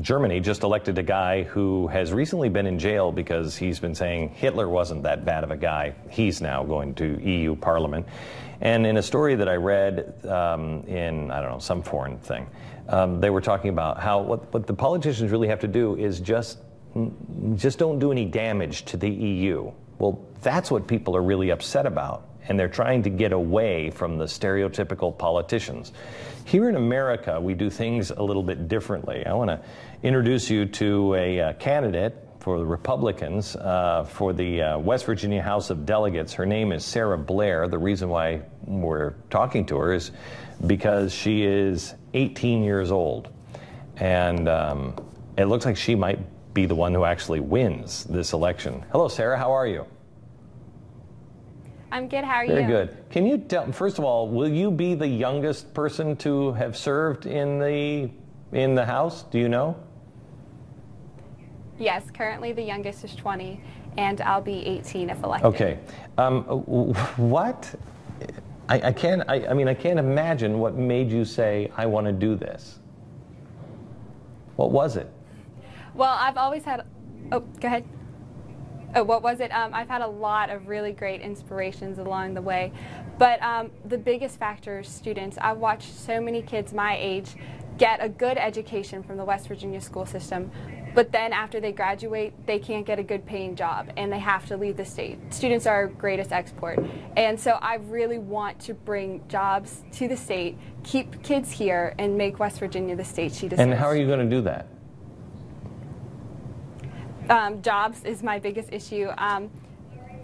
Germany just elected a guy who has recently been in jail because he's been saying Hitler wasn't that bad of a guy. He's now going to EU Parliament. And in a story that I read in, I don't know, some foreign thing, they were talking about how what the politicians really have to do is just don't do any damage to the EU. Well, that's what people are really upset about. And they're trying to get away from the stereotypical politicians. Here in America, we do things a little bit differently. I want to introduce you to a candidate for the Republicans for the West Virginia House of Delegates. Her name is Saira Blair. The reason why we're talking to her is because she is 18 years old. And it looks like she might be the one who actually wins this election. Hello, Saira. How are you? I'm good. How are you? Very good. Can you tell, first of all, will you be the youngest person to have served in the House? Do you know? Yes, currently the youngest is 20, and I'll be 18 if elected. Okay. What? I can't imagine what made you say, I want to do this. What was it? Well, I've always had, oh, go ahead. Oh, what was it? I've had a lot of really great inspirations along the way, but the biggest factor is students. I've watched so many kids my age get a good education from the West Virginia school system, but then after they graduate, they can't get a good paying job and they have to leave the state. Students are our greatest export, and so I really want to bring jobs to the state, keep kids here, and make West Virginia the state she deserves. And how are you going to do that? Jobs is my biggest issue.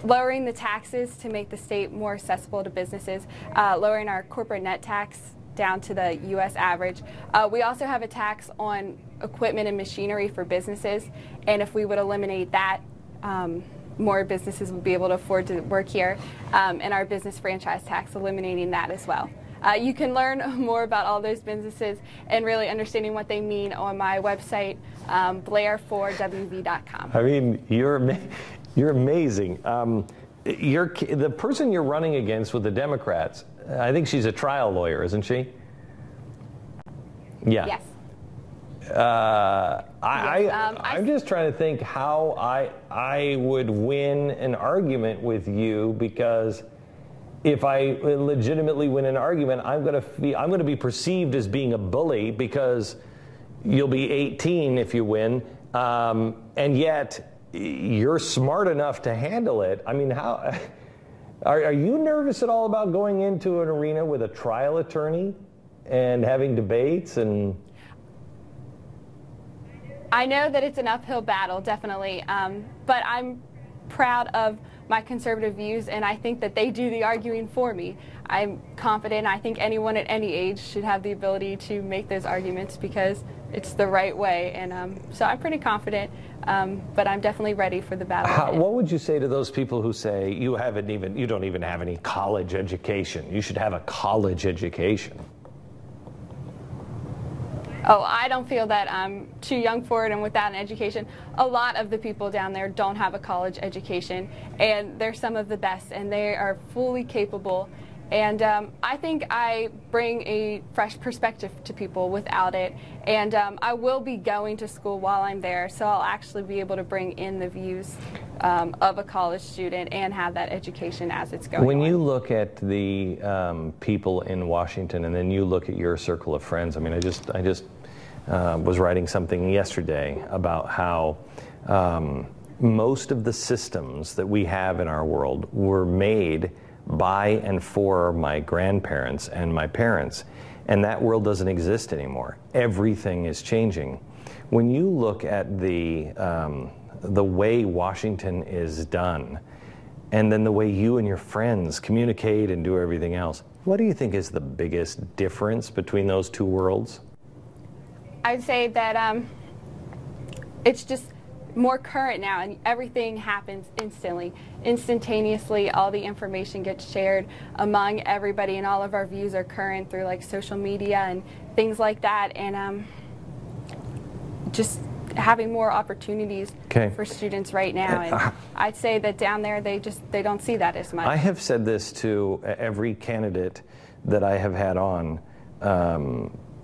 Lowering the taxes to make the state more accessible to businesses, lowering our corporate net tax down to the U.S. average. We also have a tax on equipment and machinery for businesses, and if we would eliminate that, more businesses would be able to afford to work here, and our business franchise tax, eliminating that as well. You can learn more about all those businesses and really understanding what they mean on my website, blair4wv.com. I mean, you're amazing. The person you're running against with the Democrats, I think she's a trial lawyer, isn't she? Yeah. Yes. I'm just trying to think how I would win an argument with you, because if I legitimately win an argument, I'm going to be perceived as being a bully because you'll be 18 if you win, and yet you're smart enough to handle it. I mean, how are you nervous at all about going into an arena with a trial attorney and having debates? And I know that it's an uphill battle, definitely, but I'm proud of my conservative views, and I think that they do the arguing for me. I'm confident. I think anyone at any age should have the ability to make those arguments because it's the right way, and so I'm pretty confident, but I'm definitely ready for the battle. What would you say to those people who say you don't even have any college education? You should have a college education. Oh, I don't feel that I'm too young for it and without an education. A lot of the people down there don't have a college education, and they're some of the best, and they are fully capable. And I think I bring a fresh perspective to people without it. And I will be going to school while I'm there, so I'll actually be able to bring in the views of a college student and have that education as it's going on. When you look at the people in Washington, and then you look at your circle of friends, I mean, I just was writing something yesterday about how most of the systems that we have in our world were made by and for my grandparents and my parents, and that world doesn't exist anymore. Everything is changing. When you look at the way Washington is done, and then the way you and your friends communicate and do everything else, what do you think is the biggest difference between those two worlds? I'd say that it's just more current now, and everything happens instantaneously. All the information gets shared among everybody, and all of our views are current through like social media and things like that, and just having more opportunities for students right now. And I'd say that down there they don't see that as much. I have said this to every candidate that I have had on.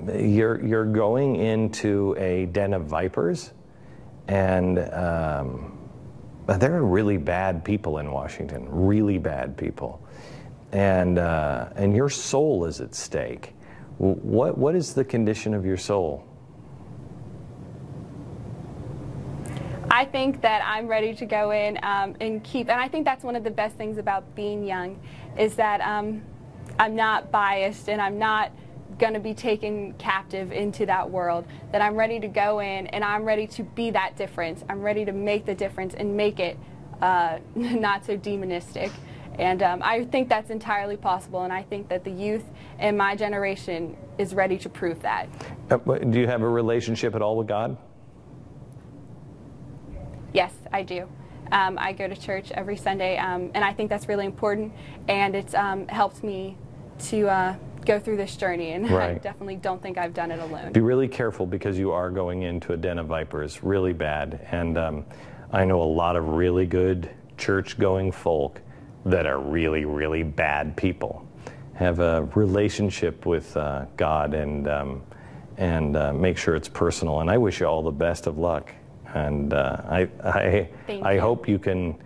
you're going into a den of vipers, and there are really bad people in Washington, really bad people, and your soul is at stake. What is the condition of your soul? I think that I'm ready to go in and I think that's one of the best things about being young, is that I'm not biased and I'm not going to be taken captive into that world, that I'm ready to go in and I'm ready to be that difference. I'm ready to make the difference and make it not so demonistic. And I think that's entirely possible, and I think that the youth in my generation is ready to prove that. Do you have a relationship at all with God? Yes, I do. I go to church every Sunday, and I think that's really important, and it's helped me to go through this journey, and right. I definitely don't think I've done it alone. Be really careful, because you are going into a den of vipers, really bad, and I know a lot of really good church-going folk that are really, really bad people. Have a relationship with God, and make sure it's personal, and I wish you all the best of luck. And I hope you can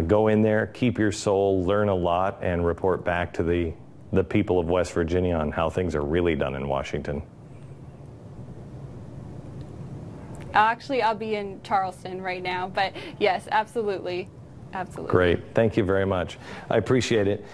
go in there, keep your soul, learn a lot, and report back to the people of West Virginia on how things are really done in Washington. Actually, I'll be in Charleston right now, but yes, absolutely. Absolutely. Great. Thank you very much. I appreciate it.